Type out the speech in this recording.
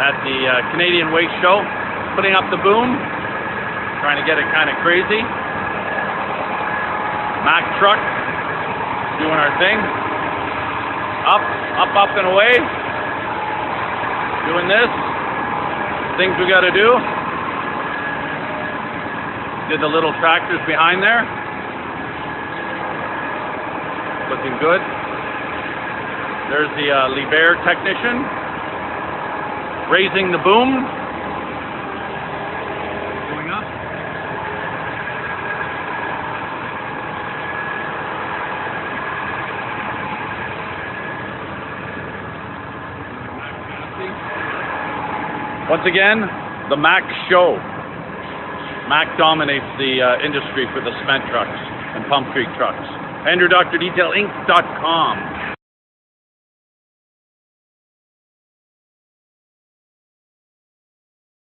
at the Canadian Waste Show, putting up the boom, trying to get it kind of crazy. Mack truck, doing our thing. Up, up, up and away. Doing this. Things we got to do. Did the little tractors behind there. Looking good. There's the Liebherr technician raising the boom. Going up. Once again, the Mack show. Mack dominates the industry for the cement trucks and pump creek trucks. And your DrDetail Inc.com.